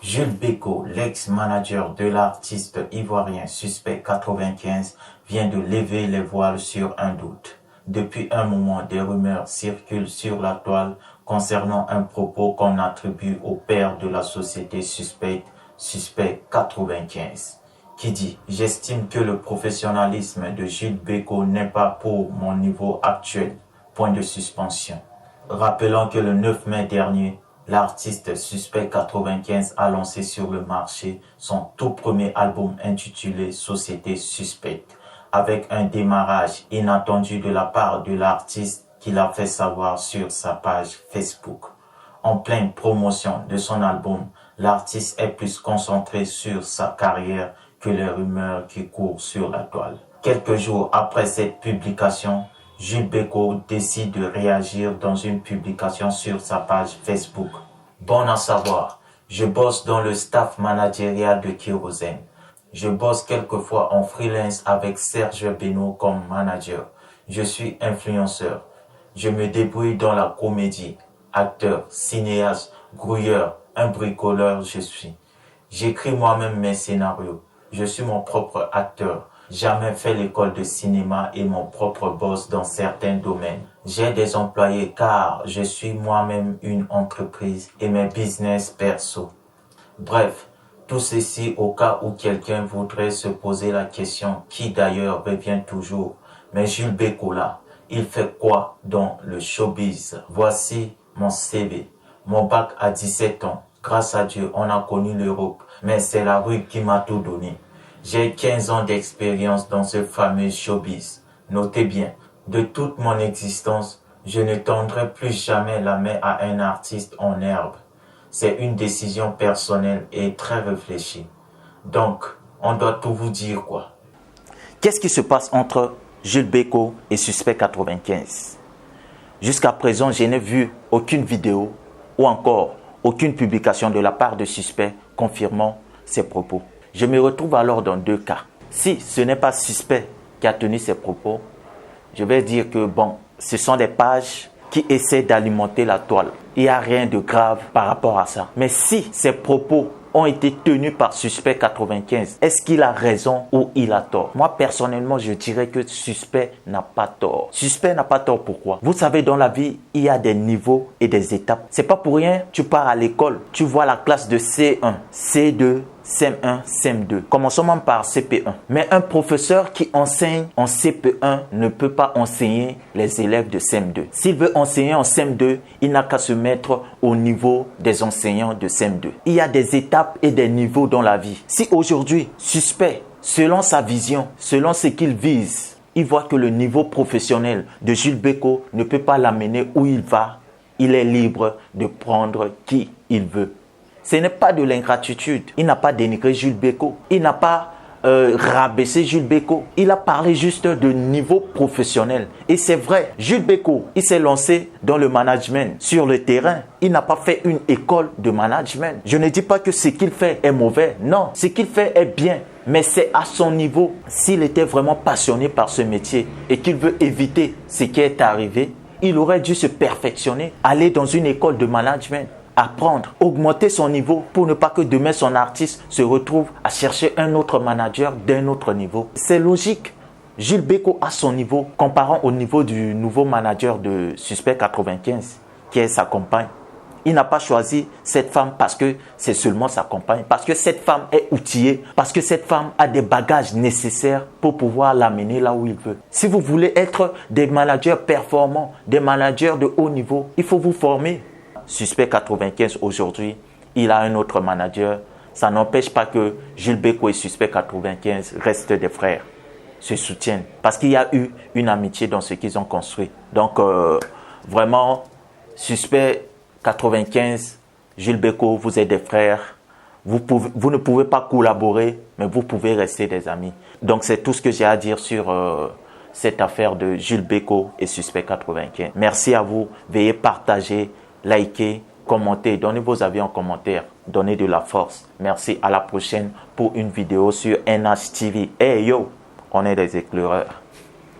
Jules Bécaud, l'ex-manager de l'artiste ivoirien Suspect 95, vient de lever les voiles sur un doute. Depuis un moment, des rumeurs circulent sur la toile concernant un propos qu'on attribue au père de la société suspecte, Suspect 95, qui dit « J'estime que le professionnalisme de Jules Bécaud n'est pas pour mon niveau actuel. » Point de suspension. Rappelons que le 9 mai dernier, l'artiste Suspect 95 a lancé sur le marché son tout premier album intitulé Société Suspecte, avec un démarrage inattendu de la part de l'artiste qui l'a fait savoir sur sa page Facebook. En pleine promotion de son album, l'artiste est plus concentré sur sa carrière que les rumeurs qui courent sur la toile. Quelques jours après cette publication, Jules Bécaud décide de réagir dans une publication sur sa page Facebook. Bon à savoir, je bosse dans le staff managérial de Kérosène. Je bosse quelquefois en freelance avec Serge Beno comme manager. Je suis influenceur. Je me débrouille dans la comédie. Acteur, cinéaste, grouilleur, un bricoleur je suis. J'écris moi-même mes scénarios. Je suis mon propre acteur. Jamais fait l'école de cinéma et mon propre boss dans certains domaines. J'ai des employés car je suis moi-même une entreprise et mes business perso. Bref, tout ceci au cas où quelqu'un voudrait se poser la question qui d'ailleurs revient toujours. Mais Jules Bécaud là, il fait quoi dans le showbiz? Voici mon CV. Mon bac à 17 ans. Grâce à Dieu, on a connu l'Europe, mais c'est la rue qui m'a tout donné. J'ai 15 ans d'expérience dans ce fameux showbiz. Notez bien, de toute mon existence, je ne tendrai plus jamais la main à un artiste en herbe. C'est une décision personnelle et très réfléchie. Donc, on doit tout vous dire quoi. Qu'est-ce qui se passe entre Jules Bécaud et Suspect 95? Jusqu'à présent, je n'ai vu aucune vidéo ou encore aucune publication de la part de Suspect confirmant ses propos. Je me retrouve alors dans deux cas. Si ce n'est pas Suspect qui a tenu ses propos, je vais dire que bon, ce sont des pages qui essaient d'alimenter la toile. Il n'y a rien de grave par rapport à ça. Mais si ces propos ont été tenus par Suspect 95, est-ce qu'il a raison ou il a tort? Moi, personnellement, je dirais que Suspect n'a pas tort. Suspect n'a pas tort, pourquoi? Vous savez, dans la vie, il y a des niveaux et des étapes. C'est pas pour rien, tu pars à l'école, tu vois la classe de C1, C2, CM1, CM2. Commençons même par CP1. Mais un professeur qui enseigne en CP1 ne peut pas enseigner les élèves de CM2. S'il veut enseigner en CM2, il n'a qu'à se mettre au niveau des enseignants de CM2. Il y a des étapes et des niveaux dans la vie. Si aujourd'hui, Suspect, selon sa vision, selon ce qu'il vise, il voit que le niveau professionnel de Jules Bécaud ne peut pas l'amener où il va, il est libre de prendre qui il veut. Ce n'est pas de l'ingratitude. Il n'a pas dénigré Jules Bécaud. Il n'a pas rabaissé Jules Bécaud. Il a parlé juste de niveau professionnel. Et c'est vrai, Jules Bécaud, il s'est lancé dans le management sur le terrain. Il n'a pas fait une école de management. Je ne dis pas que ce qu'il fait est mauvais. Non, ce qu'il fait est bien. Mais c'est à son niveau. S'il était vraiment passionné par ce métier et qu'il veut éviter ce qui est arrivé, il aurait dû se perfectionner, aller dans une école de management. Apprendre, augmenter son niveau pour ne pas que demain son artiste se retrouve à chercher un autre manager d'un autre niveau. C'est logique. Jules Bécaud a son niveau, comparant au niveau du nouveau manager de Suspect 95, qui est sa compagne. Il n'a pas choisi cette femme parce que c'est seulement sa compagne, parce que cette femme est outillée, parce que cette femme a des bagages nécessaires pour pouvoir l'amener là où il veut. Si vous voulez être des managers performants, des managers de haut niveau, il faut vous former. Suspect 95 aujourd'hui, il a un autre manager. Ça n'empêche pas que Jules Bécaud et Suspect 95 restent des frères, se soutiennent. Parce qu'il y a eu une amitié dans ce qu'ils ont construit. Donc vraiment, Suspect 95, Jules Bécaud, vous êtes des frères. Vous ne pouvez pas collaborer, mais vous pouvez rester des amis. Donc c'est tout ce que j'ai à dire sur cette affaire de Jules Bécaud et Suspect 95. Merci à vous. Veuillez partager, likez, commentez, donnez vos avis en commentaire, donnez de la force. Merci, à la prochaine pour une vidéo sur NH TV. Hey yo, on est des éclaireurs.